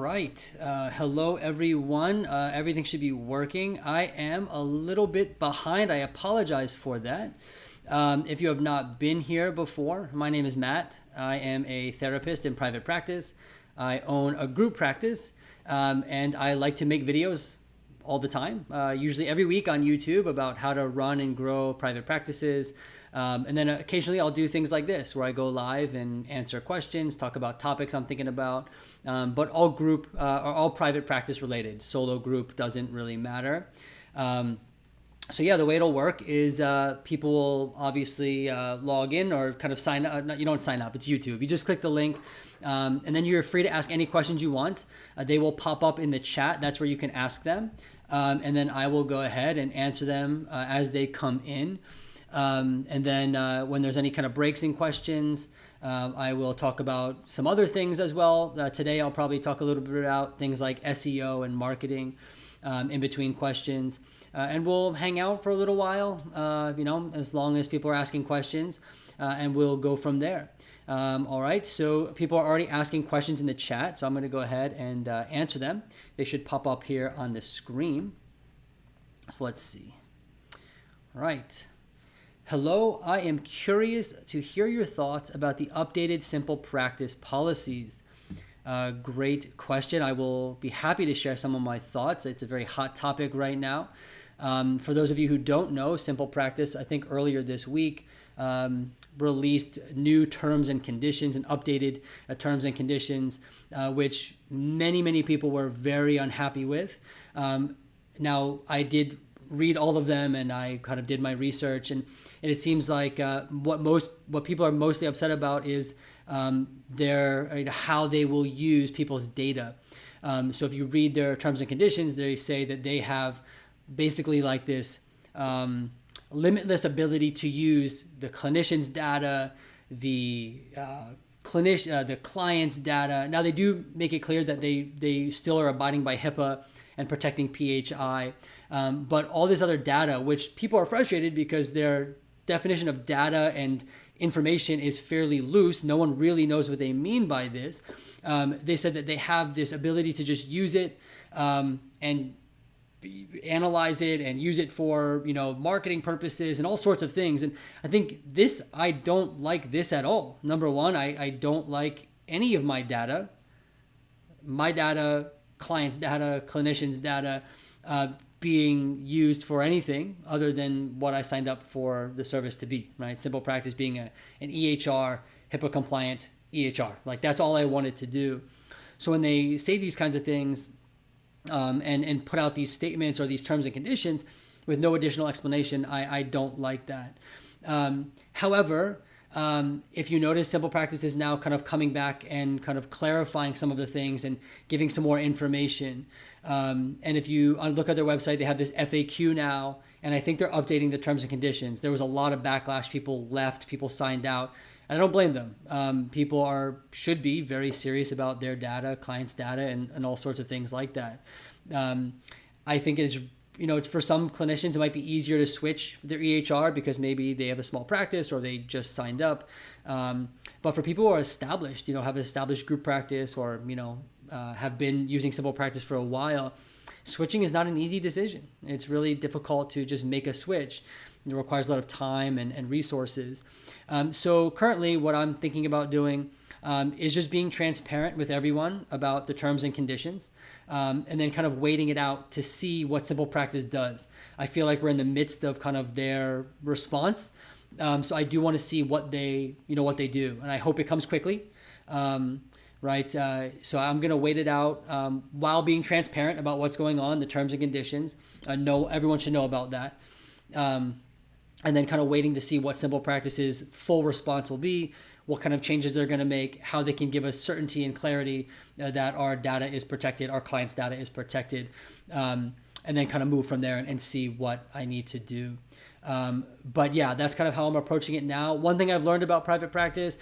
right. Hello, everyone. Everything should be working. I am a little bit behind. I apologize for that. If you have not been here before, my name is Matt. I am a therapist in private practice. I own a group practice, and I like to make videos all the time, usually every week on YouTube about how to run and grow private practices. And then occasionally I'll do things like this where I go live and answer questions, talk about topics I'm thinking about, but all group or all private practice related. Solo group doesn't really matter. So yeah, the way it'll work is people will obviously log in or kind of sign up. You don't sign up, it's YouTube. You just click the link and then you're free to ask any questions you want. They will pop up in the chat. That's where you can ask them. And then I will go ahead and answer them as they come in. And then when there's any kind of breaks in questions, I will talk about some other things as well. Today, I'll probably talk a little bit about things like SEO and marketing in between questions. And we'll hang out for a little while, as long as people are asking questions, and we'll go from there. All right, so people are already asking questions in the chat, so I'm going to go ahead and answer them. They should pop up here on the screen. So let's see. All right. Hello, I am curious to hear your thoughts about the updated SimplePractice policies. Great question. I will be happy to share some of my thoughts. It's a very hot topic right now. For those of you who don't know, SimplePractice, I think earlier this week, released new terms and conditions and updated terms and conditions, which many people were very unhappy with. Now, I did read all of them and I kind of did my research, and it seems like what people are mostly upset about is how they will use people's data. So if you read their terms and conditions, they say that they have basically like this limitless ability to use the clinician's data, the client's data. Now they do make it clear that they still are abiding by HIPAA and protecting PHI, but all this other data, which people are frustrated because their definition of data and information is fairly loose. No one really knows what they mean by this. They said that they have this ability to just use it and analyze it and use it for marketing purposes and all sorts of things. And I think I don't like this at all. Number one, I don't like any of my data, clients' data, clinicians' data being used for anything other than what I signed up for the service to be, right? SimplePractice being an EHR, HIPAA compliant EHR. Like that's all I wanted to do. So when they say these kinds of things and put out these statements or these terms and conditions with no additional explanation, I don't like that. However, if you notice, SimplePractice is now kind of coming back and kind of clarifying some of the things and giving some more information. And if you look at their website, they have this FAQ now, and I think they're updating the terms and conditions. There was a lot of backlash. People left, people signed out, and I don't blame them. People should be very serious about their data, clients' data, and all sorts of things like that. I think it's for some clinicians, it might be easier to switch their EHR because maybe they have a small practice or they just signed up. But for people who are established, have an established group practice or, have been using SimplePractice for a while, switching is not an easy decision. It's really difficult to just make a switch. It requires a lot of time and resources. So currently what I'm thinking about doing is just being transparent with everyone about the terms and conditions, and then kind of waiting it out to see what SimplePractice does. I feel like we're in the midst of kind of their response. So I do want to see what they do, and I hope it comes quickly. Right. So I'm going to wait it out while being transparent about what's going on, the terms and conditions. Everyone should know about that. And then kind of waiting to see what SimplePractice's full response will be, what kind of changes they're going to make, how they can give us certainty and clarity that our data is protected, our client's data is protected, and then kind of move from there and see what I need to do. But yeah, that's kind of how I'm approaching it now. One thing I've learned about private practice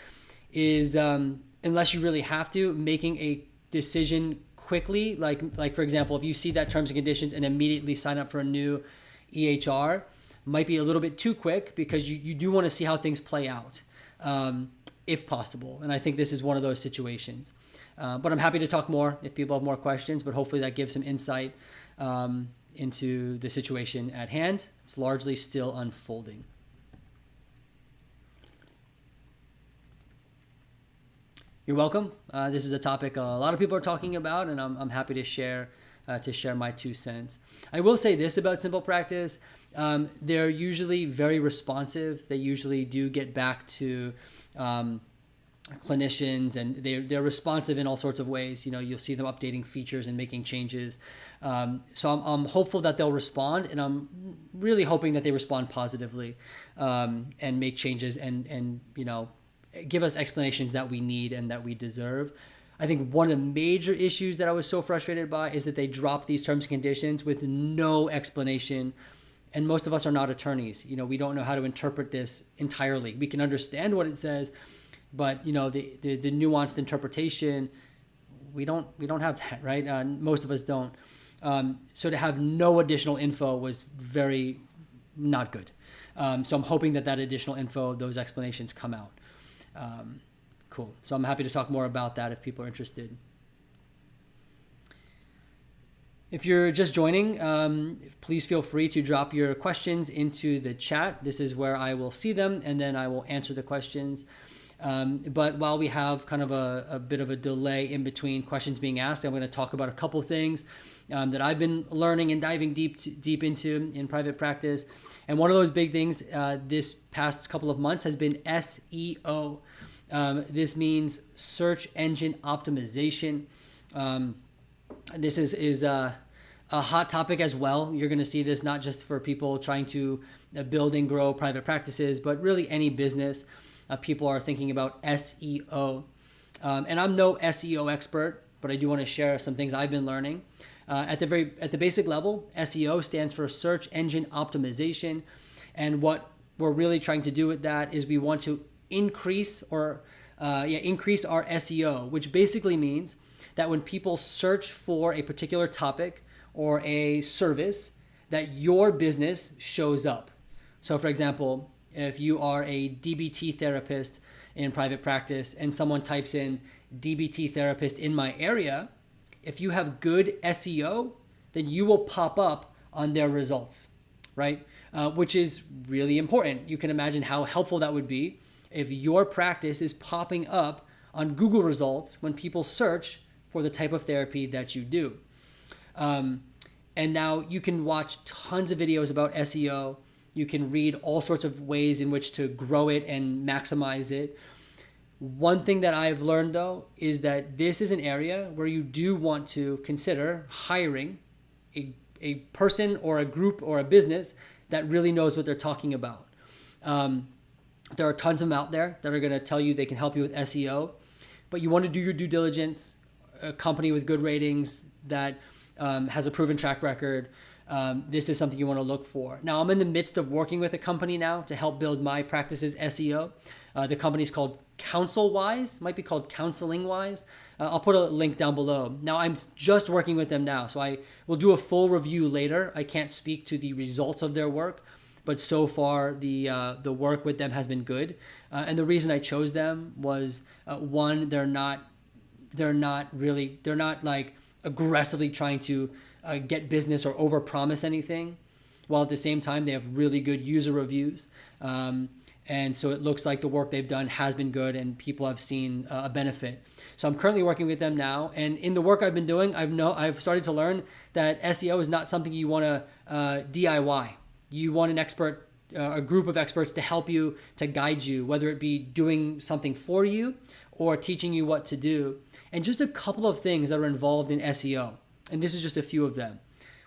is unless you really have to, making a decision quickly, like for example, if you see that terms and conditions and immediately sign up for a new EHR, might be a little bit too quick because you do want to see how things play out, if possible. And I think this is one of those situations. But I'm happy to talk more if people have more questions, but hopefully that gives some insight into the situation at hand. It's largely still unfolding. You're welcome. This is a topic a lot of people are talking about, and I'm happy to share my 2 cents. I will say this about SimplePractice. They're usually very responsive. They usually do get back to clinicians, and they're responsive in all sorts of ways. You'll see them updating features and making changes. So I'm hopeful that they'll respond, and I'm really hoping that they respond positively and make changes and give us explanations that we need and that we deserve. I think one of the major issues that I was so frustrated by is that they drop these terms and conditions with no explanation. And most of us are not attorneys. We don't know how to interpret this entirely. We can understand what it says, but the nuanced interpretation, we don't have that, right? Most of us don't. So to have no additional info was very not good. So I'm hoping that additional info, those explanations come out. Cool. So I'm happy to talk more about that if people are interested. If you're just joining, please feel free to drop your questions into the chat. This is where I will see them, and then I will answer the questions. But while we have kind of a bit of a delay in between questions being asked, I'm going to talk about a couple of things that I've been learning and diving deep into in private practice. And one of those big things this past couple of months has been SEO. This means search engine optimization. This is a hot topic as well. You're going to see this not just for people trying to build and grow private practices, but really any business. People are thinking about SEO. And I'm no SEO expert, but I do want to share some things I've been learning. At the basic level, SEO stands for search engine optimization. And what we're really trying to do with that is we want to increase our SEO, which basically means that when people search for a particular topic or a service, that your business shows up. So for example, if you are a DBT therapist in private practice and someone types in DBT therapist in my area, if you have good SEO, then you will pop up on their results, right? Which is really important. You can imagine how helpful that would be if your practice is popping up on Google results when people search for the type of therapy that you do. And now you can watch tons of videos about SEO. You can read all sorts of ways in which to grow it and maximize it. One thing that I've learned though is that this is an area where you do want to consider hiring a person or a group or a business that really knows what they're talking about. There are tons of them out there that are going to tell you they can help you with SEO, but you want to do your due diligence. A company with good ratings that has a proven track record. This is something you want to look for. Now, I'm in the midst of working with a company now to help build my practice's SEO. The company is called CounselWise, might be called CounselingWise. I'll put a link down below. Now, I'm just working with them now, so I will do a full review later. I can't speak to the results of their work, but so far the work with them has been good. And the reason I chose them was one, they're not like aggressively trying to get business or overpromise anything, while at the same time they have really good user reviews. And so it looks like the work they've done has been good and people have seen a benefit. So I'm currently working with them now. And in the work I've been doing, I've started to learn that SEO is not something you want to DIY. You want an expert, a group of experts to help you, to guide you, whether it be doing something for you or teaching you what to do. And just a couple of things that are involved in SEO, and this is just a few of them,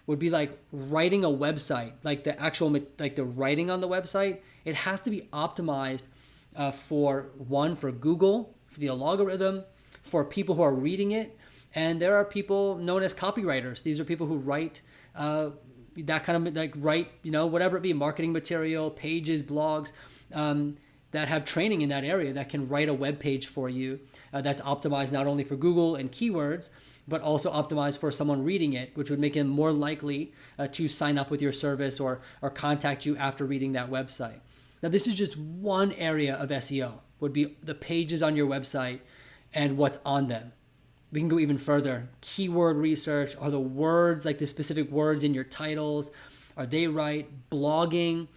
would be like writing a website, like the writing on the website. It has to be optimized for Google, for the algorithm, for people who are reading it. And there are people known as copywriters. These are people who write that kind of whatever it be, marketing material, pages, blogs, that have training in that area that can write a web page for you that's optimized not only for Google and keywords, but also optimized for someone reading it, which would make them more likely to sign up with your service or contact you after reading that website. Now, this is just one area of SEO, would be the pages on your website and what's on them. We can go even further. Keyword research. Are the words, like the specific words in your titles, are they right? Blogging,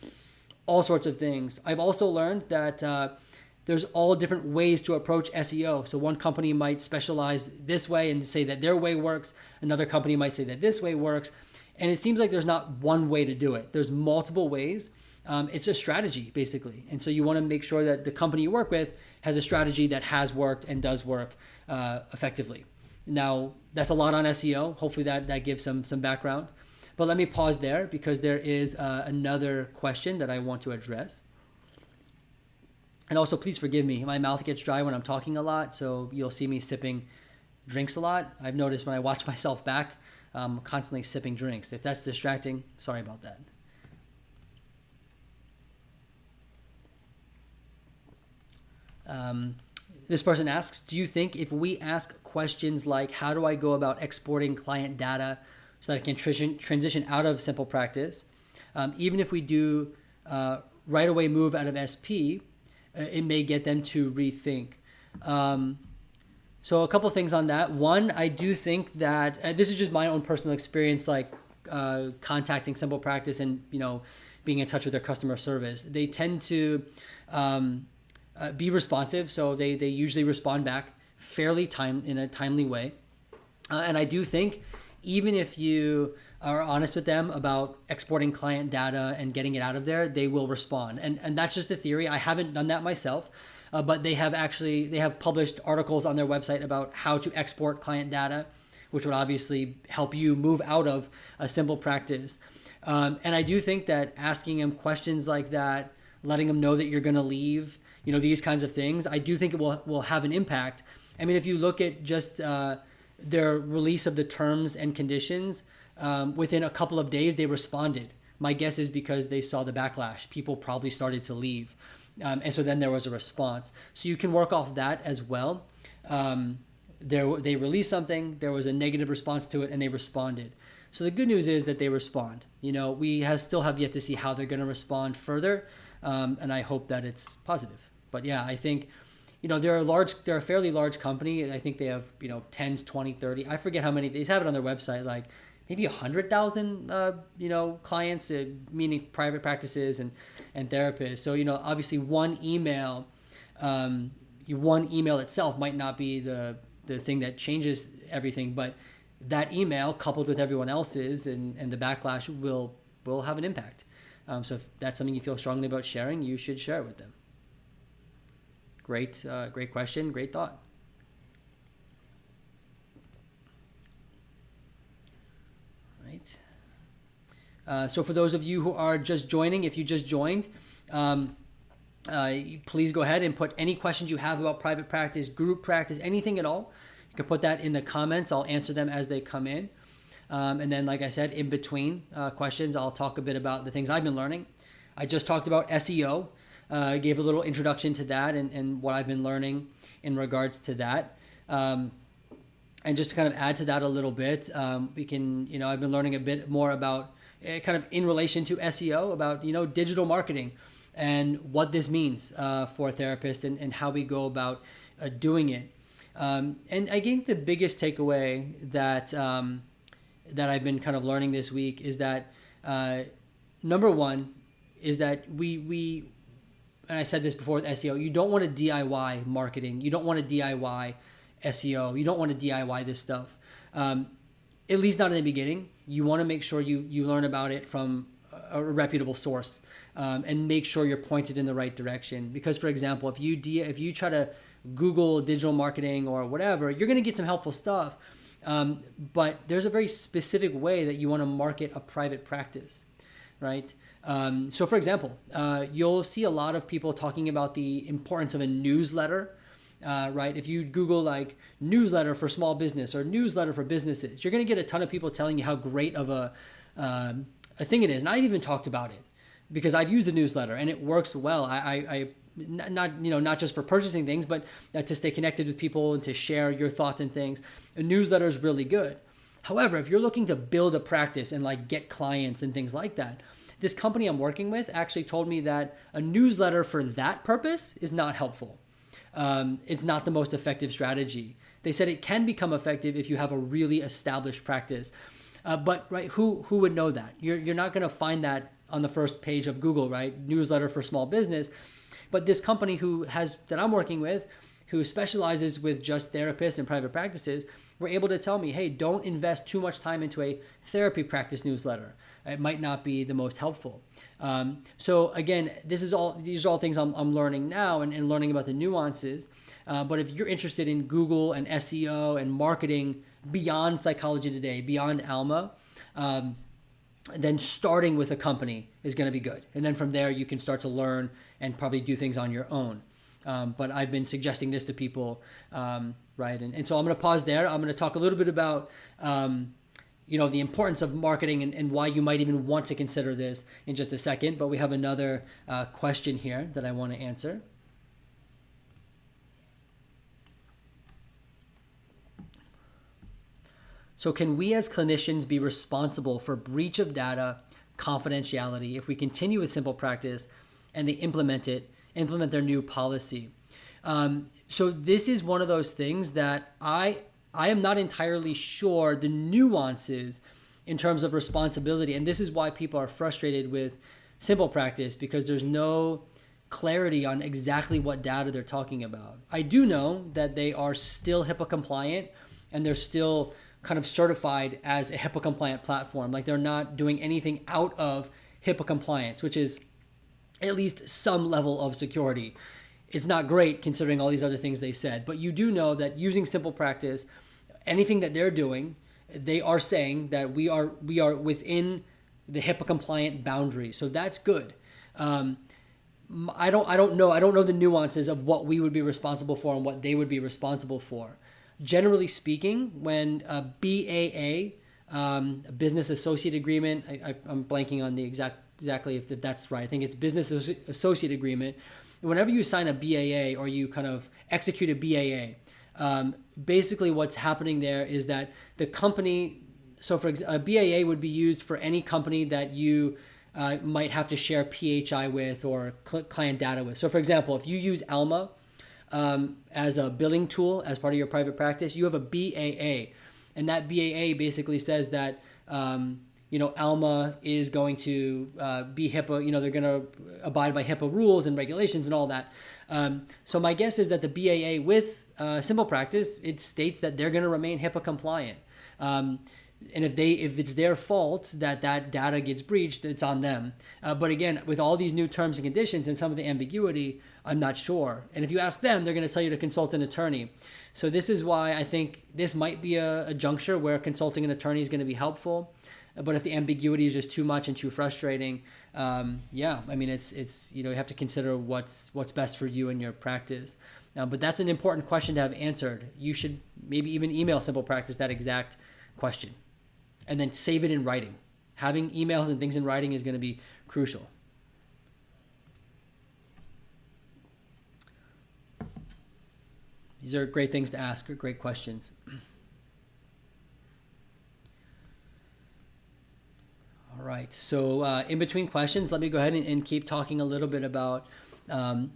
all sorts of things. I've also learned that there's all different ways to approach SEO. So one company might specialize this way and say that their way works. Another company might say that this way works. And it seems like there's not one way to do it. There's multiple ways. It's a strategy, basically. And so you want to make sure that the company you work with has a strategy that has worked and does work effectively. Now, that's a lot on SEO. Hopefully that gives some background. But let me pause there because there is another question that I want to address. And also, please forgive me. My mouth gets dry when I'm talking a lot, so you'll see me sipping drinks a lot. I've noticed when I watch myself back, I'm constantly sipping drinks. If that's distracting, sorry about that. This person asks, do you think if we ask questions like, how do I go about exporting client data so that I can transition out of SimplePractice, even if we do right away move out of SP, it may get them to rethink. So a couple things on that. One, I do think that this is just my own personal experience, like contacting SimplePractice and being in touch with their customer service. They tend to be responsive, so they usually respond back fairly in a timely way. And I do think even if you are honest with them about exporting client data and getting it out of there, they will respond. And that's just a theory. I haven't done that myself, but they have published articles on their website about how to export client data, which would obviously help you move out of a SimplePractice. And I do think that asking them questions like that, letting them know that you're going to leave, these kinds of things, I do think it will have an impact. I mean, if you look at just their release of the terms and conditions, within a couple of days, they responded. My guess is because they saw the backlash. People probably started to leave. And so then there was a response. So you can work off that as well. They released something, there was a negative response to it, and they responded. So the good news is that they respond. We still have yet to see how they're going to respond further. And I hope that it's positive. But yeah, I think, they're a fairly large company. I think they have, 10, 20, 30. I forget how many. They have it on their website, like maybe 100,000, clients, meaning private practices and therapists. So, obviously one email itself might not be the thing that changes everything, but that email coupled with everyone else's and the backlash will have an impact. So if that's something you feel strongly about sharing, you should share it with them. Great question, great thought. Right. So for those of you who are just joining, if you just joined, please go ahead and put any questions you have about private practice, group practice, anything at all. You can put that in the comments. I'll answer them as they come in. And then, like I said, in between questions, I'll talk a bit about the things I've been learning. I just talked about SEO, gave a little introduction to that and what I've been learning in regards to that. And just to kind of add to that a little bit, I've been learning a bit more about kind of in relation to SEO, about, digital marketing and what this means for therapists and how we go about doing it. And I think the biggest takeaway that I've been kind of learning this week is that number one is that we and I said this before with SEO, you don't want to DIY marketing. You don't want to DIY SEO. You don't want to DIY this stuff. At least not in the beginning. You want to make sure you learn about it from a reputable source and make sure you're pointed in the right direction. Because, for example, if you try to Google digital marketing or whatever, you're going to get some helpful stuff. But there's a very specific way that you want to market a private practice, right? So for example, you'll see a lot of people talking about the importance of a newsletter, right? If you Google like newsletter for small business or newsletter for businesses, you're going to get a ton of people telling you how great of a thing it is. And I've even talked about it because I've used the newsletter and it works well. I not just for purchasing things, but to stay connected with people and to share your thoughts and things. A newsletter is really good. However, if you're looking to build a practice and like get clients and things like that, this company I'm working with actually told me that a newsletter for that purpose is not helpful. it's not the most effective strategy. They said it can become effective if you have a really established practice. But right, who would know that? You're not going to find that on the first page of Google, right? Newsletter for small business. But this company that I'm working with, who specializes with just therapists and private practices, were able to tell me, hey, don't invest too much time into a therapy practice newsletter. It might not be the most helpful. So again, these are all things I'm learning now and learning about the nuances. But if you're interested in Google and SEO and marketing beyond Psychology Today, beyond Alma, then starting with a company is going to be good. And then from there, you can start to learn and probably do things on your own. But I've been suggesting this to people, right? And so I'm going to pause there. I'm going to talk a little bit about, the importance of marketing and why you might even want to consider this in just a second. But we have another question here that I want to answer. So can we as clinicians be responsible for breach of data confidentiality if we continue with SimplePractice and they implement their new policy? So this is one of those things that I am not entirely sure the nuances in terms of responsibility. And this is why people are frustrated with SimplePractice, because there's no clarity on exactly what data they're talking about. I do know that they are still HIPAA compliant and they're still kind of certified as a HIPAA compliant platform. Like they're not doing anything out of HIPAA compliance, which is at least some level of security. It's not great considering all these other things they said, but you do know that using SimplePractice, anything that they're doing, they are saying that we are within the HIPAA compliant boundary. So that's good. I don't know the nuances of what we would be responsible for and what they would be responsible for. Generally speaking, when a BAA, a business associate agreement, I'm blanking on the exactly if that's right. I think it's business associate agreement. Whenever you sign a BAA or you kind of execute a BAA, basically what's happening there is that the company, so for a BAA would be used for any company that you might have to share PHI with or client data with. So for example, if you use Alma as a billing tool as part of your private practice, you have a BAA, and that BAA basically says that Alma is going to be HIPAA. They're going to abide by HIPAA rules and regulations and all that. So my guess is that the BAA with SimplePractice, it states that they're going to remain HIPAA compliant. And if it's their fault that data gets breached, it's on them. But again, with all these new terms and conditions and some of the ambiguity, I'm not sure. And if you ask them, they're going to tell you to consult an attorney. So this is why I think this might be a juncture where consulting an attorney is going to be helpful. But if the ambiguity is just too much and too frustrating, you have to consider what's best for you and your practice. But that's an important question to have answered. You should maybe even email SimplePractice that exact question, and then save it in writing. Having emails and things in writing is going to be crucial. These are great things to ask, or great questions. All right, so in between questions, let me go ahead and keep talking a little bit about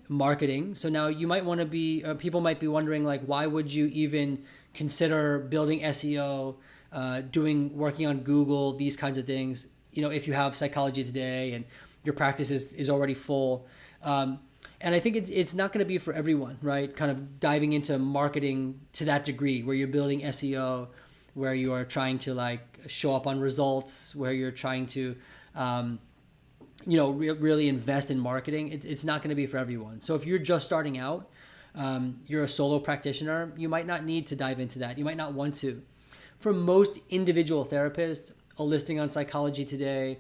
marketing. So now you might want to people might be wondering, like, why would you even consider building SEO, working on Google, these kinds of things, if you have Psychology Today and your practice is already full. And I think it's not going to be for everyone, right? Kind of diving into marketing to that degree where you're building SEO, where you are trying to show up on results, where you're trying to, really invest in marketing. It's not going to be for everyone. So if you're just starting out, you're a solo practitioner, you might not need to dive into that. You might not want to. For most individual therapists, a listing on Psychology Today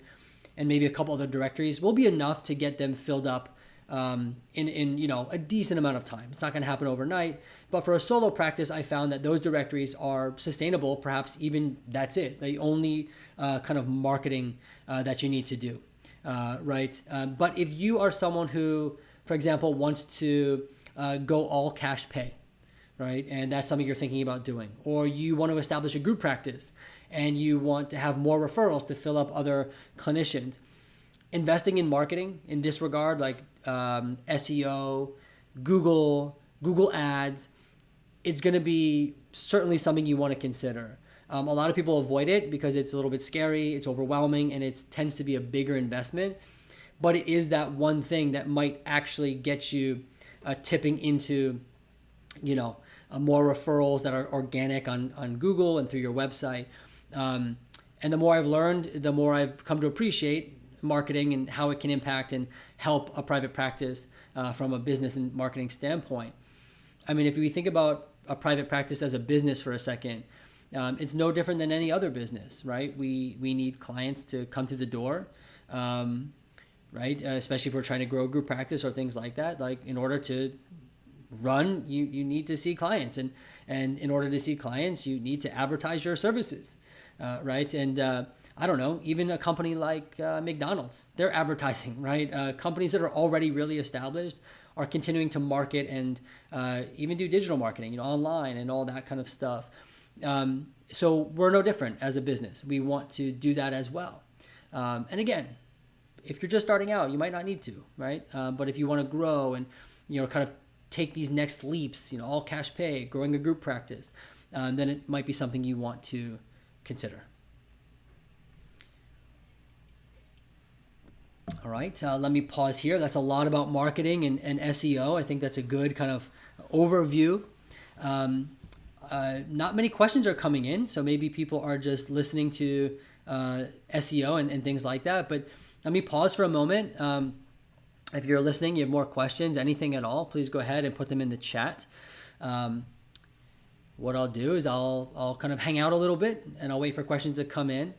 and maybe a couple other directories will be enough to get them filled up in a decent amount of time. It's not going to happen overnight, but for a solo practice, I found that those directories are sustainable. Perhaps even that's it. The only kind of marketing that you need to do, right? But if you are someone who, for example, wants to go all cash pay, right? And that's something you're thinking about doing, or you want to establish a group practice and you want to have more referrals to fill up other clinicians. Investing in marketing in this regard, like SEO, Google Google Ads, it's going to be certainly something you want to consider. A lot of people avoid it because it's a little bit scary, it's overwhelming, and it tends to be a bigger investment. But it is that one thing that might actually get you tipping into, more referrals that are organic on Google and through your website. And the more I've learned, the more I've come to appreciate marketing and how it can impact and help a private practice from a business and marketing standpoint. I mean, if we think about a private practice as a business for a second, it's no different than any other business, right? We need clients to come through the door, right? Especially if we're trying to grow a group practice or things like that. Like, in order to run, you need to see clients, and in order to see clients, you need to advertise your services, right? And I don't know, even a company like McDonald's, they're advertising, right? Companies that are already really established are continuing to market and even do digital marketing, online and all that kind of stuff. So we're no different as a business. We want to do that as well. And again, if you're just starting out, you might not need to, right? But if you want to grow and, kind of take these next leaps, all cash pay, growing a group practice, then it might be something you want to consider. All right, let me pause here. That's a lot about marketing and SEO. I think that's a good kind of overview. Not many questions are coming in, so maybe people are just listening to SEO and things like that. But let me pause for a moment. If you're listening, you have more questions, anything at all, please go ahead and put them in the chat. What I'll do is I'll kind of hang out a little bit, and I'll wait for questions to come in.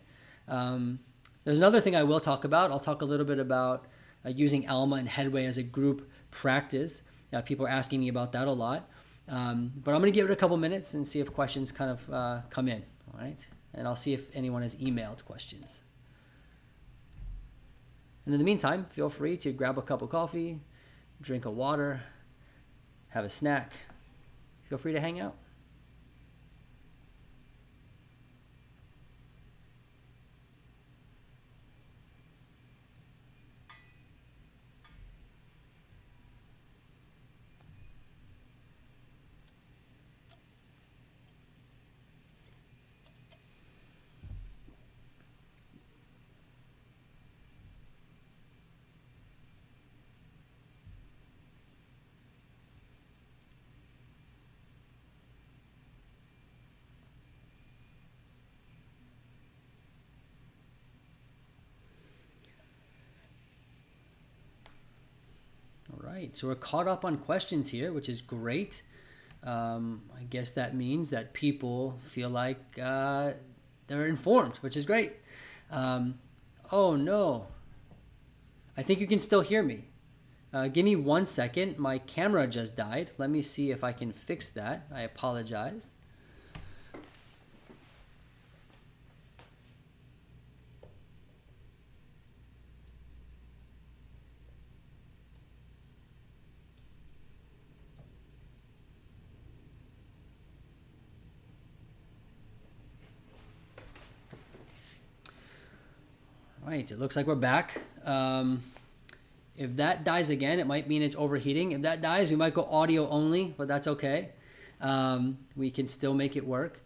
There's another thing I will talk about. I'll talk a little bit about using Alma and Headway as a group practice. People are asking me about that a lot. But I'm going to give it a couple minutes and see if questions kind of come in. All right. And I'll see if anyone has emailed questions. And in the meantime, feel free to grab a cup of coffee, drink a water, have a snack. Feel free to hang out. Right, so we're caught up on questions here, which is great. I guess that means that people feel like they're informed, which is great. Oh no, I think you can still hear me. Give me 1 second. My camera just died. Let me see if I can fix that. I apologize. Right, it looks like we're back. If that dies again, it might mean it's overheating. If that dies, we might go audio only, but that's okay. We can still make it work.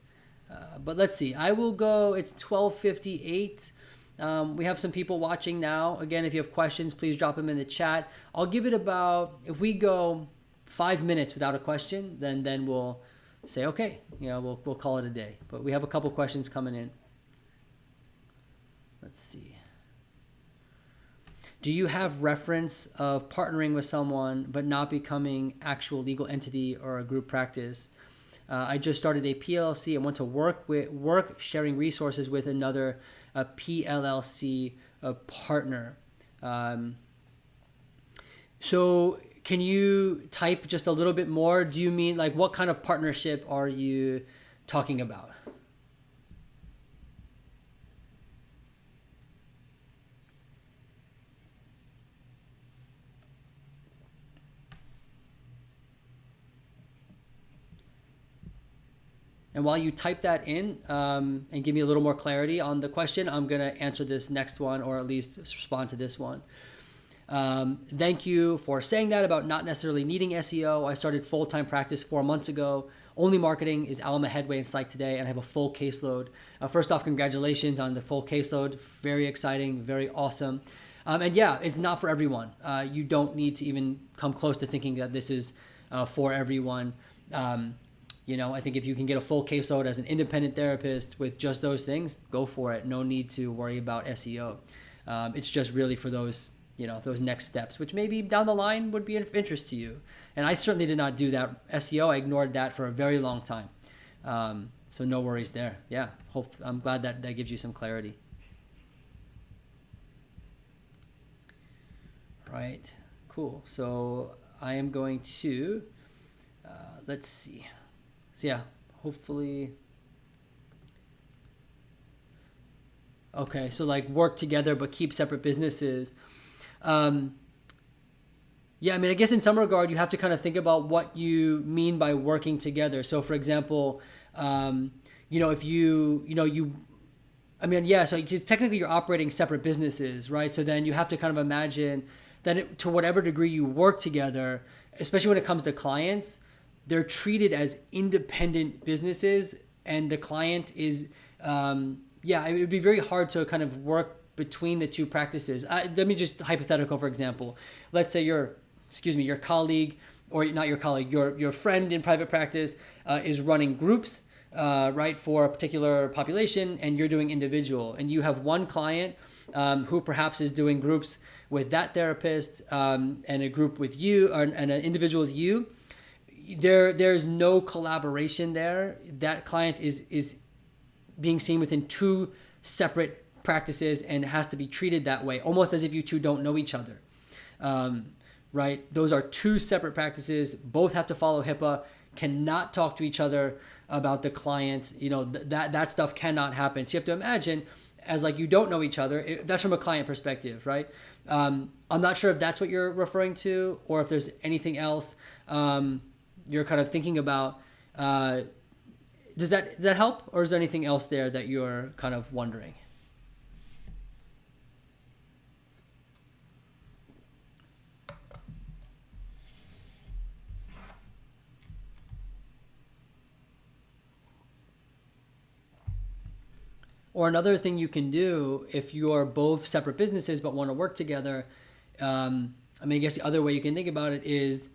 But let's see. I will go, it's 12:58. We have some people watching now. Again, if you have questions, please drop them in the chat. I'll give it about, if we go 5 minutes without a question, then we'll say, okay, we'll call it a day. But we have a couple questions coming in. Let's see. Do you have reference of partnering with someone but not becoming actual legal entity or a group practice? I just started a PLLC and want to work sharing resources with another PLLC partner. So can you type just a little bit more? Do you mean, like, what kind of partnership are you talking about? And while you type that in and give me a little more clarity on the question, I'm going to answer this next one, or at least respond to this one. Thank you for saying that about not necessarily needing SEO. I started full-time practice 4 months ago. Only marketing is Alma Headway and Psych today, and I have a full caseload. First off, congratulations on the full caseload. Very exciting, very awesome. And yeah, it's not for everyone. You don't need to even come close to thinking that this is for everyone. I think if you can get a full caseload as an independent therapist with just those things, go for it. No need to worry about SEO. It's just really for those next steps, which maybe down the line would be of interest to you. And I certainly did not do that. SEO, I ignored that for a very long time. So no worries there. Yeah, I'm glad that gives you some clarity. Right, cool. So I am going to, let's see. So yeah, hopefully. Okay, so like work together but keep separate businesses. Yeah, I mean, I guess in some regard, you have to kind of think about what you mean by working together. So for example, if so technically you're operating separate businesses, right? So then you have to kind of imagine that to whatever degree you work together, especially when it comes to clients, they're treated as independent businesses, and the client is, it would be very hard to kind of work between the two practices. Let me just hypothetical, for example. Let's say your colleague, or not your colleague, your friend in private practice is running groups, right, for a particular population, and you're doing individual, and you have one client who perhaps is doing groups with that therapist and a group with you, and an individual with you. There's no collaboration there. That client is being seen within two separate practices and has to be treated that way, almost as if you two don't know each other. Right? Those are two separate practices. Both have to follow HIPAA, cannot talk to each other about the client. That stuff cannot happen. So you have to imagine as like you don't know each other. That's from a client perspective, right? I'm not sure if that's what you're referring to, or if there's anything else you're kind of thinking about. Does that help, or is there anything else there that you're kind of wondering? Or another thing you can do if you're both separate businesses but want to work together, I guess the other way you can think about it is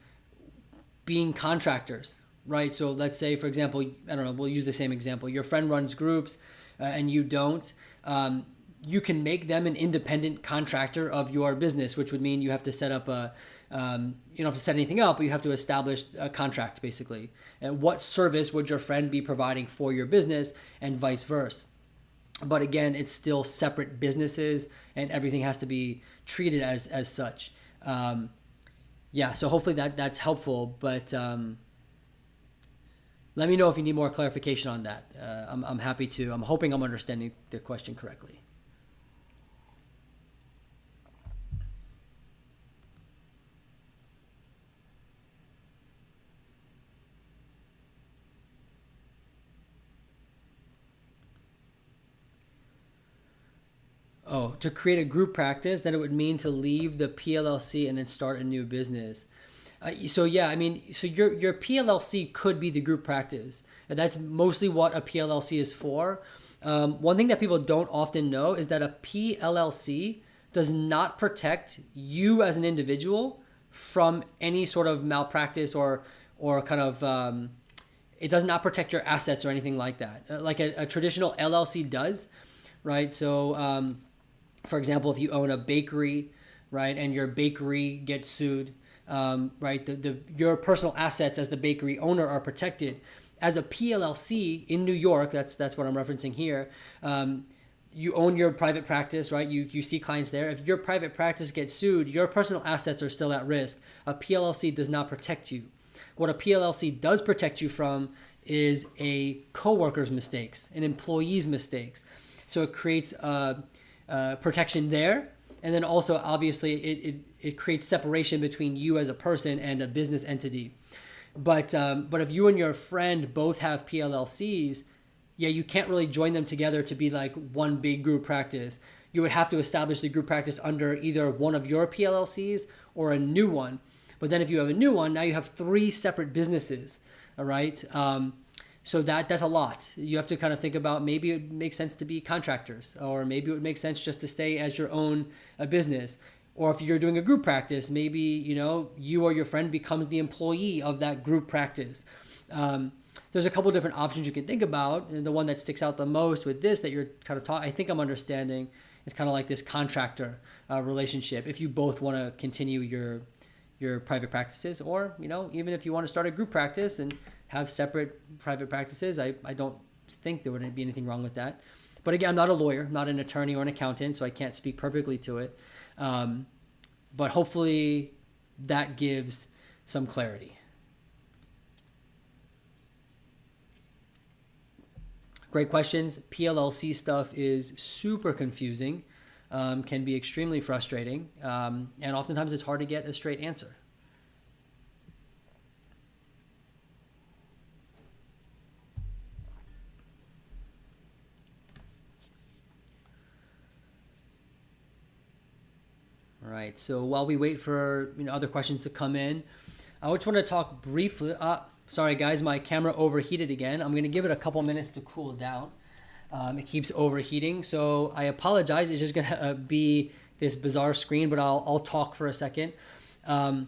being contractors, right? So let's say, for example, I don't know, we'll use the same example. Your friend runs groups and you don't. You can make them an independent contractor of your business, which would mean you have to set up you don't have to set anything up, but you have to establish a contract, basically. And what service would your friend be providing for your business, and vice versa. But again, it's still separate businesses, and everything has to be treated as such. So hopefully that's helpful. But let me know if you need more clarification on that. I'm happy to. I'm hoping I'm understanding the question correctly. Oh, to create a group practice, then it would mean to leave the PLLC and then start a new business. So your PLLC could be the group practice. And that's mostly what a PLLC is for. One thing that people don't often know is that a PLLC does not protect you as an individual from any sort of malpractice or kind of, it does not protect your assets or anything like that. Like a traditional LLC does, right? So, for example, if you own a bakery, right, and your bakery gets sued, right, your personal assets as the bakery owner are protected. As a PLLC in New York, that's what I'm referencing here. You own your private practice, right? You see clients there. If your private practice gets sued, your personal assets are still at risk. A PLLC does not protect you. What a PLLC does protect you from is a coworker's mistakes, an employee's mistakes. So it creates protection there, and then also obviously it creates separation between you as a person and a business entity. But if you and your friend both have PLLCs, you can't really join them together to be like one big group practice. you would have to establish the group practice under either one of your PLLCs or a new one. But then if you have a new one, now you have 3 separate businesses, all right? So that's a lot. You have to kind of think about, maybe it makes sense to be contractors, or maybe it would make sense just to stay as your own business. Or if you're doing a group practice, maybe, you or your friend becomes the employee of that group practice. There's a couple different options you can think about. And the one that sticks out the most with this that you're kind of I think I'm understanding, is kind of like this contractor relationship. If you both want to continue your private practices, or, even if you want to start a group practice and have separate private practices, I don't think there wouldn't be anything wrong with that. But again, I'm not a lawyer, not an attorney or an accountant, so I can't speak perfectly to it. But hopefully that gives some clarity. Great questions. PLLC stuff is super confusing, can be extremely frustrating, and oftentimes it's hard to get a straight answer. All right, so while we wait for other questions to come in, I just want to talk briefly. Sorry guys, my camera overheated again. I'm going to give it a couple minutes to cool down. It keeps overheating, so I apologize. It's just going to be this bizarre screen, but I'll talk for a second. I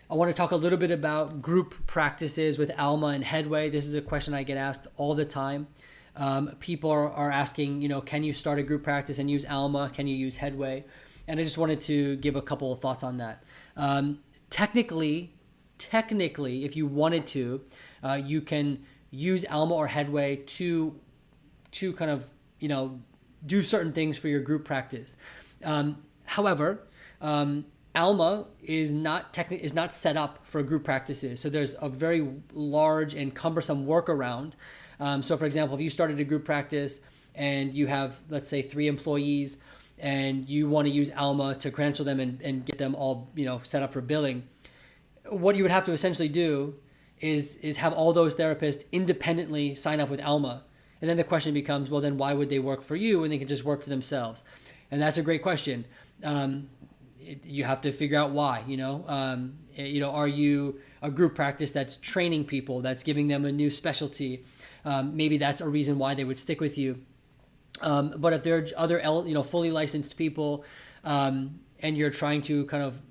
want to talk a little bit about group practices with Alma and Headway. This is a question I get asked all the time. People are asking, can you start a group practice and use Alma? Can you use Headway? And I just wanted to give a couple of thoughts on that. Technically, if you wanted to, you can use Alma or Headway to kind of, do certain things for your group practice. However, Alma is not set up for group practices. So there's a very large and cumbersome workaround. So for example, if you started a group practice and you have, let's say, 3 employees, and you want to use Alma to credential them and get them all, set up for billing, what you would have to essentially do is have all those therapists independently sign up with Alma. And then the question becomes, well, then why would they work for you when they can just work for themselves? And that's a great question. You have to figure out why, are you a group practice that's training people, that's giving them a new specialty? Maybe that's a reason why they would stick with you. But if there are other, fully licensed people, and you're trying to kind of,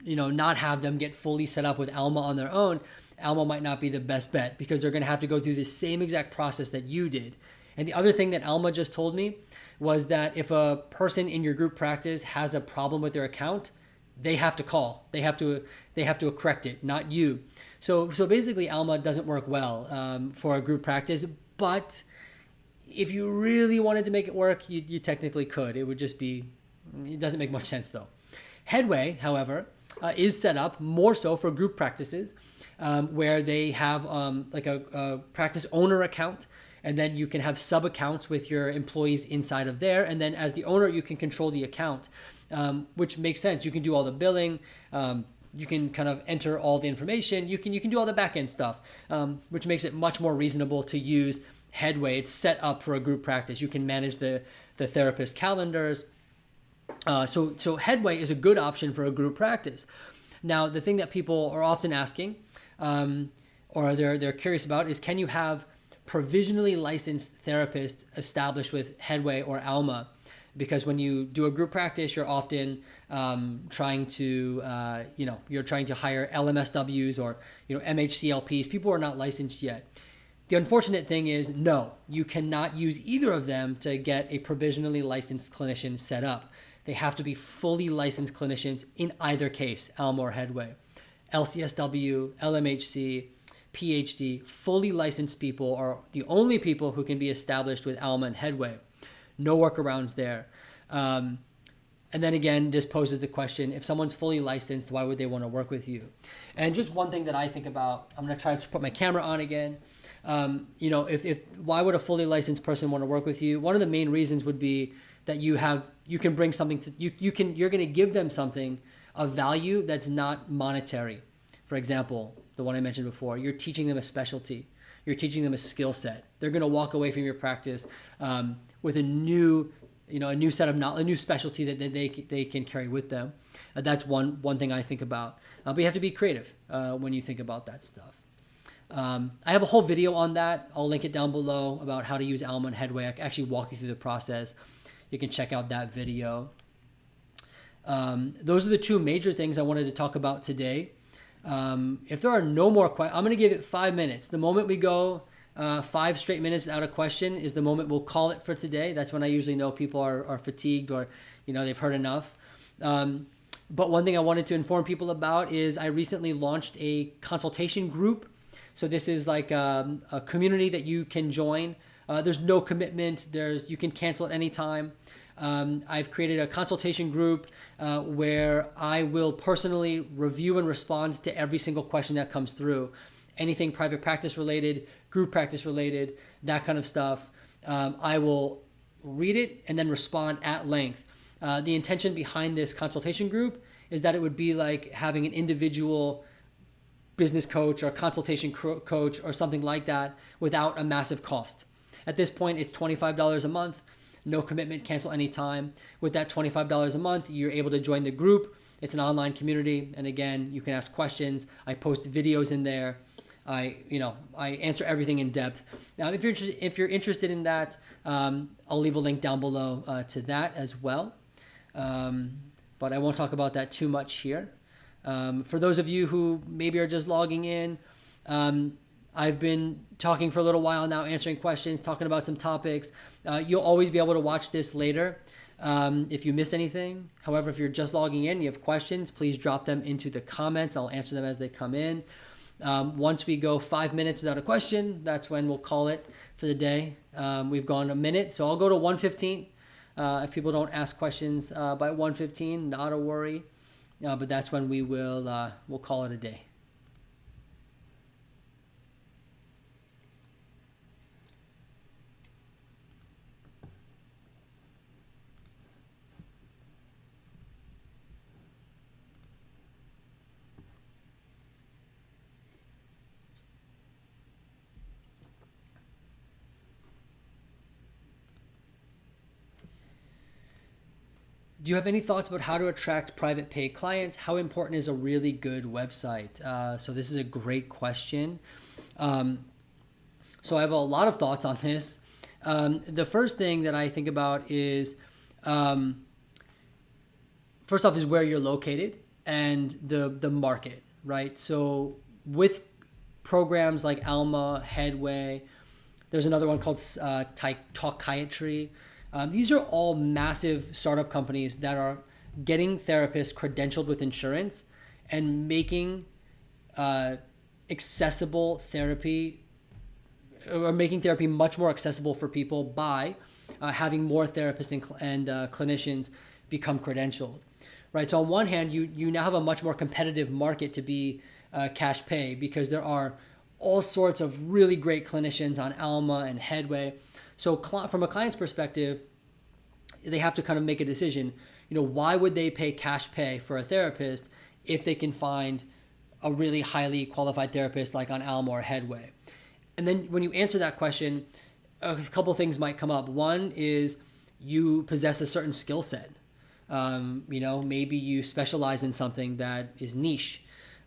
not have them get fully set up with Alma on their own, Alma might not be the best bet, because they're going to have to go through the same exact process that you did. And the other thing that Alma just told me was that if a person in your group practice has a problem with their account, they have to call. They have to correct it, not you. So basically, Alma doesn't work well for a group practice, but if you really wanted to make it work, you technically could. It doesn't make much sense though. Headway, however, is set up more so for group practices, where they have like a practice owner account, and then you can have sub accounts with your employees inside of there. And then as the owner, you can control the account, which makes sense. You can do all the billing. You can kind of enter all the information. You can do all the back end stuff, which makes it much more reasonable to use Headway. It's set up for a group practice. You can manage the therapist calendars. So Headway is a good option for a group practice. Now, the thing that people are often asking, or they're curious about, is can you have provisionally licensed therapists established with Headway or Alma? Because when you do a group practice, you're often trying to hire LMSWs or MHCLPs. People are not licensed yet. The unfortunate thing is, no, you cannot use either of them to get a provisionally licensed clinician set up. They have to be fully licensed clinicians in either case, Alma or Headway. LCSW, LMHC, PhD, fully licensed people are the only people who can be established with Alma and Headway. No workarounds there. And then again, this poses the question, if someone's fully licensed, why would they want to work with you? And just one thing that I think about, I'm going to try to put my camera on again. Why would a fully licensed person want to work with you? One of the main reasons would be that you can bring something to, you're going to give them something of value that's not monetary. For example, the one I mentioned before, you're teaching them a specialty. You're teaching them a skill set. They're going to walk away from your practice with a new a new set of knowledge, a new specialty that they can carry with them. That's one thing I think about. But you have to be creative when you think about that stuff. I have a whole video on that. I'll link it down below about how to use Alma and Headway. I can actually walk you through the process. You can check out that video. Those are the two major things I wanted to talk about today. If there are no more questions, I'm going to give it 5 minutes. The moment we go 5 straight minutes without a question is the moment we'll call it for today. That's when I usually know people are fatigued or they've heard enough. But one thing I wanted to inform people about is I recently launched a consultation group. So this is like a community that you can join. There's no commitment. You can cancel at any time. I've created a consultation group where I will personally review and respond to every single question that comes through. Anything private practice related, group practice related, that kind of stuff. I will read it and then respond at length. The intention behind this consultation group is that it would be like having an individual business coach or consultation coach or something like that without a massive cost. At this point, it's $25 a month, no commitment, cancel anytime. With that $25 a month, you're able to join the group. It's an online community. And again, you can ask questions. I post videos in there. I answer everything in depth. Now, if you're interested in that, I'll leave a link down below to that as well. But I won't talk about that too much here. For those of you who maybe are just logging in, I've been talking for a little while now, answering questions, talking about some topics. You'll always be able to watch this later if you miss anything. However, if you're just logging in, you have questions, please drop them into the comments. I'll answer them as they come in. Once we go 5 minutes without a question, that's when we'll call it for the day. We've gone a minute, so I'll go to 1:15. If people don't ask questions by 1:15, not a worry. But that's when we'll call it a day. Do you have any thoughts about how to attract private paid clients? How important is a really good website? So this is a great question. So I have a lot of thoughts on this. The first thing that I think about is, first off, is where you're located and the market, right? So with programs like Alma, Headway, there's another one called Talkiatry. These are all massive startup companies that are getting therapists credentialed with insurance and making accessible therapy, or making therapy much more accessible for people by having more therapists and clinicians become credentialed, right? So on one hand, you now have a much more competitive market to be cash pay because there are all sorts of really great clinicians on Alma and Headway. So from a client's perspective, they have to kind of make a decision. Why would they pay cash pay for a therapist if they can find a really highly qualified therapist like on Alma or Headway? And then when you answer that question, a couple things might come up. One is you possess a certain skill set. Maybe you specialize in something that is niche,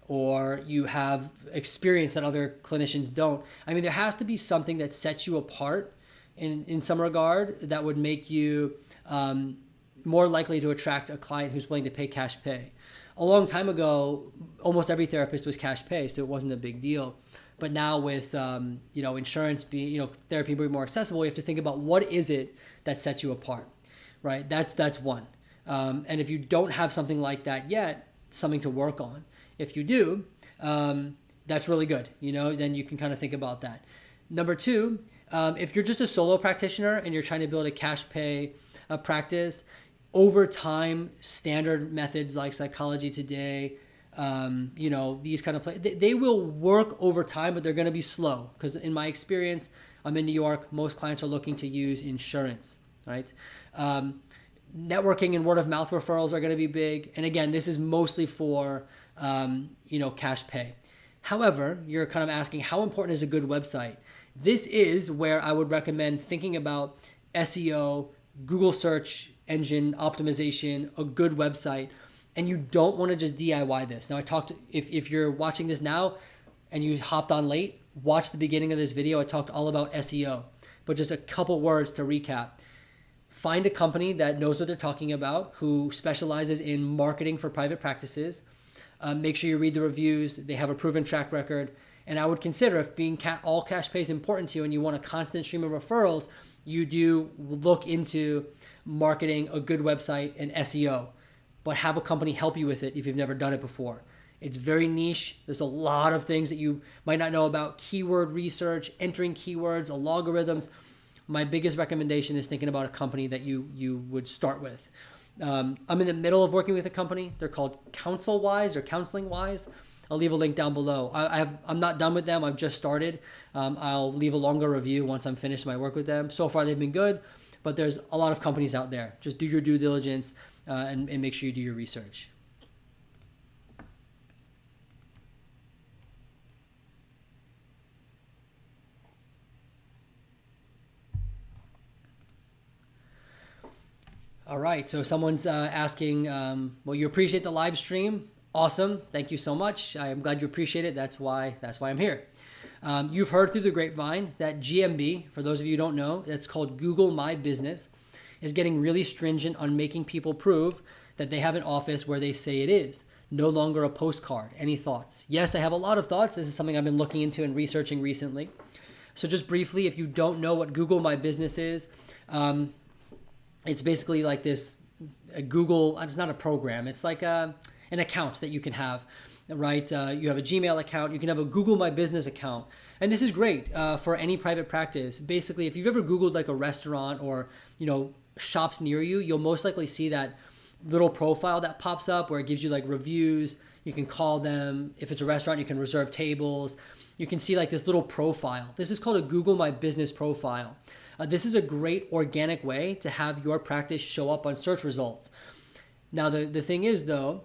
or you have experience that other clinicians don't. I mean, there has to be something that sets you apart in some regard that would make you more likely to attract a client who's willing to pay cash pay. A long time ago, almost every therapist was cash pay, so it wasn't a big deal. But now with insurance being, therapy being more accessible, you have to think about what is it that sets you apart, right? That's one. And if you don't have something like that yet, something to work on. If you do, that's really good. Then you can kind of think about that. Number two, if you're just a solo practitioner and you're trying to build a cash pay practice, over time, standard methods like Psychology Today, these kind of they will work over time, but they're going to be slow because in my experience, I'm in New York, most clients are looking to use insurance, right? Networking and word of mouth referrals are going to be big. And again, this is mostly for, cash pay. However, you're kind of asking how important is a good website? This is where I would recommend thinking about SEO, Google search engine optimization, a good website, and you don't want to just DIY this. Now if you're watching this now and you hopped on late, watch the beginning of this video. I talked all about SEO, but just a couple words to recap. Find a company that knows what they're talking about, who specializes in marketing for private practices. Make sure you read the reviews. They have a proven track record. And I would consider, if being all cash pay is important to you and you want a constant stream of referrals, you do look into marketing, a good website, and SEO. But have a company help you with it if you've never done it before. It's very niche. There's a lot of things that you might not know about. Keyword research, entering keywords, algorithms. My biggest recommendation is thinking about a company that you would start with. I'm in the middle of working with a company. They're called CounselWise or CounselingWise. I'll leave a link down below. I'm not done with them. I've just started. I'll leave a longer review once I'm finished my work with them. So far, they've been good, but there's a lot of companies out there. Just do your due diligence and make sure you do your research. All right, so someone's asking, well, you appreciate the live stream. Awesome, thank you so much. I'm glad you appreciate it. That's why I'm here. You've heard through the grapevine that GMB, for those of you who don't know, that's called Google My Business, is getting really stringent on making people prove that they have an office where they say it is. No longer a postcard. Any thoughts? Yes, I have a lot of thoughts. This is something I've been looking into and researching recently. So just briefly, if you don't know what Google My Business is, it's basically like this Google, it's not a program. It's like an account that you can have, right? You have a Gmail account. You can have a Google My Business account. And this is great for any private practice. Basically, if you've ever Googled like a restaurant or, shops near you, you'll most likely see that little profile that pops up where it gives you like reviews. You can call them. If it's a restaurant, you can reserve tables. You can see like this little profile. This is called a Google My Business profile. This is a great organic way to have your practice show up on search results. Now, the thing is, though,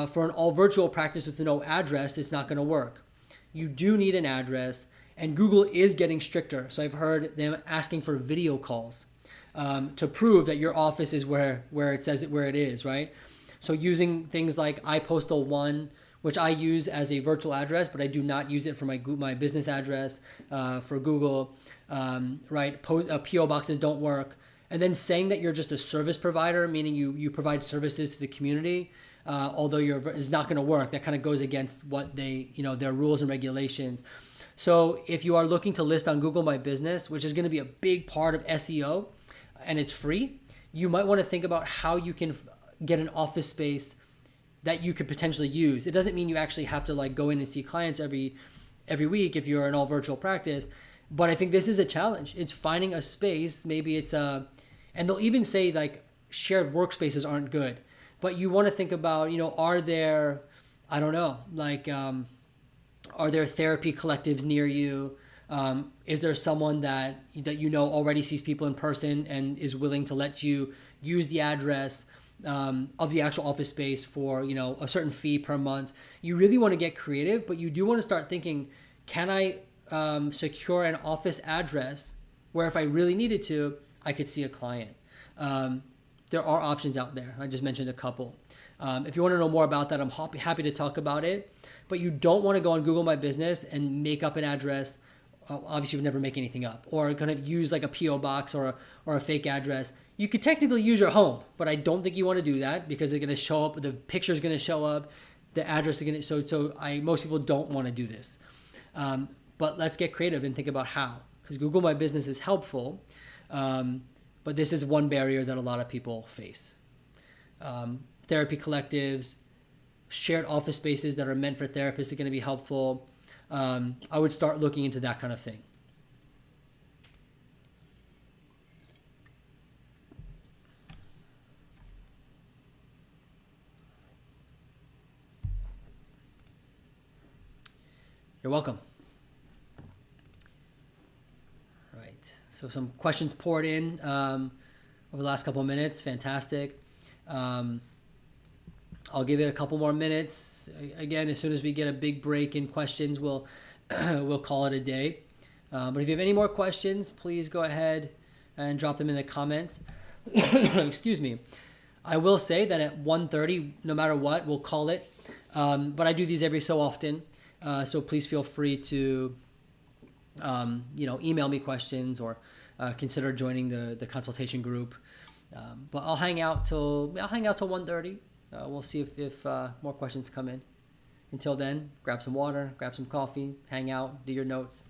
for an all virtual practice with no address, it's not going to work. You do need an address, and Google is getting stricter. So I've heard them asking for video calls to prove that your office is where it says where it is, right? So using things like iPostal 1, which I use as a virtual address, but I do not use it for my business address for Google, right? PO boxes don't work. And then saying that you're just a service provider, meaning you provide services to the community, although is not going to work. That kind of goes against what their rules and regulations. So if you are looking to list on Google My Business, which is going to be a big part of SEO, and it's free, you might want to think about how you can get an office space that you could potentially use. It doesn't mean you actually have to like go in and see clients every week if you're an all virtual practice, but I think this is a challenge. It's finding a space. Maybe it's and they'll even say like shared workspaces aren't good, but you want to think about, are there, I don't know, like, are there therapy collectives near you? Is there someone that already sees people in person and is willing to let you use the address of the actual office space for a certain fee per month? You really want to get creative, but you do want to start thinking, can I secure an office address where if I really needed to, I could see a client? There are options out there. I just mentioned a couple. If you want to know more about that, I'm happy to talk about it. But you don't want to go on Google My Business and make up an address. Obviously, you would never make anything up, or kind of use like a PO box or a fake address. You could technically use your home, but I don't think you want to do that because they're going to show up. The picture is going to show up, the address is going to. Most people don't want to do this, but let's get creative and think about how. Because Google My Business is helpful, but this is one barrier that a lot of people face. Therapy collectives, shared office spaces that are meant for therapists are going to be helpful. I would start looking into that kind of thing. You're welcome. All right. So some questions poured in over the last couple of minutes. Fantastic. I'll give it a couple more minutes. Again, as soon as we get a big break in questions, we'll call it a day. But if you have any more questions, please go ahead and drop them in the comments. Excuse me. I will say that at 1:30, no matter what, we'll call it. But I do these every so often. So please feel free to, email me questions or consider joining the consultation group. But I'll hang out till 1:30. We'll see if more questions come in. Until then, grab some water, grab some coffee, hang out, do your notes.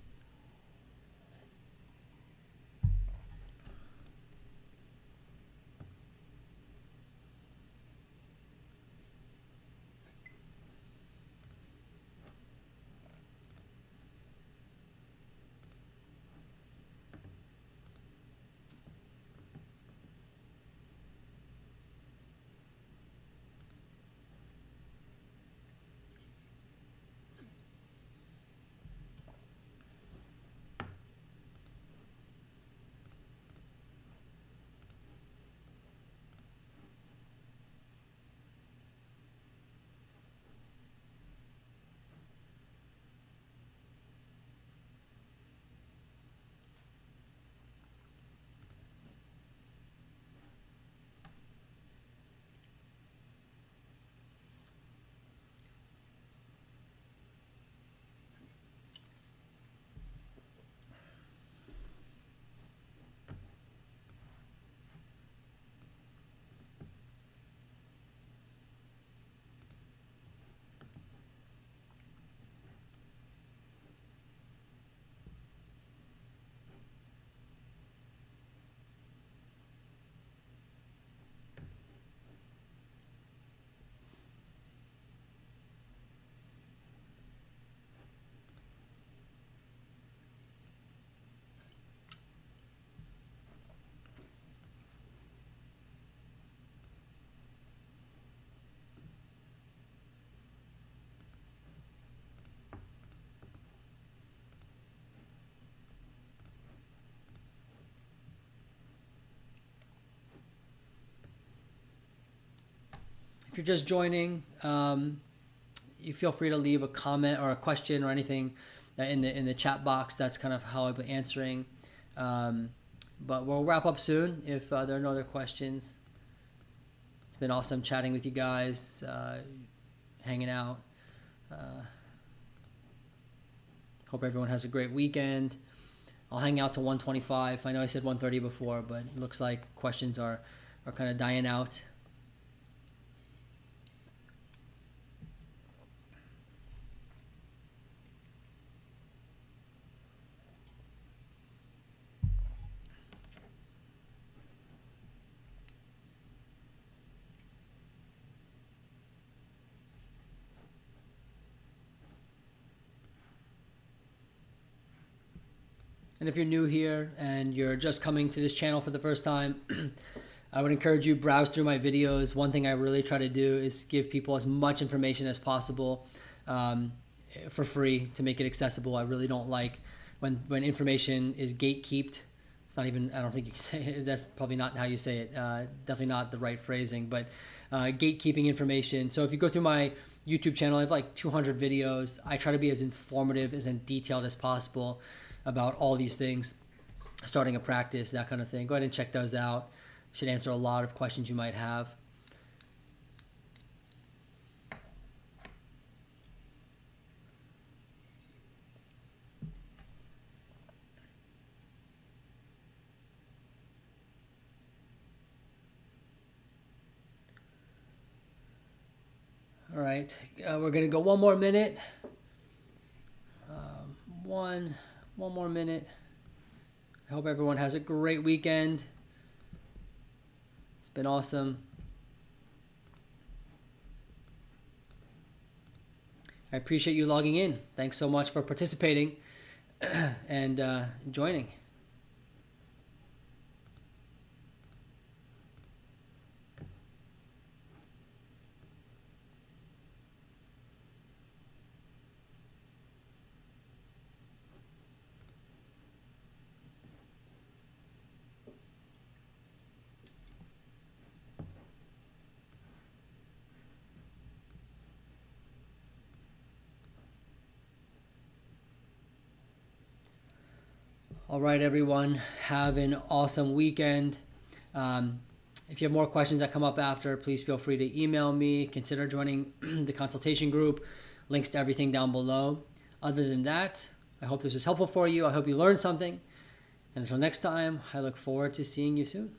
If you're just joining, you feel free to leave a comment or a question or anything in the chat box. That's kind of how I'll be answering. But we'll wrap up soon if there are no other questions. It's been awesome chatting with you guys, hanging out. Hope everyone has a great weekend. I'll hang out till 1:25. I know I said 1:30 before, but it looks like questions are kind of dying out. And if you're new here and you're just coming to this channel for the first time, I would encourage you browse through my videos. One thing I really try to do is give people as much information as possible for free to make it accessible. I really don't like when information is gatekeeped. It's not even, I don't think you can say it. That's probably not how you say it. Definitely not the right phrasing, but gatekeeping information. So if you go through my YouTube channel, I have like 200 videos. I try to be as informative, as detailed as possible about all these things, starting a practice, that kind of thing. Go ahead and check those out. Should answer a lot of questions you might have. All right, we're gonna go one more minute. One more minute. I hope everyone has a great weekend. It's been awesome. I appreciate you logging in. Thanks so much for participating and joining. All right, everyone, have an awesome weekend. If you have more questions that come up after, please feel free to email me. Consider joining the consultation group. Links to everything down below. Other than that, I hope this was helpful for you. I hope you learned something. And until next time, I look forward to seeing you soon.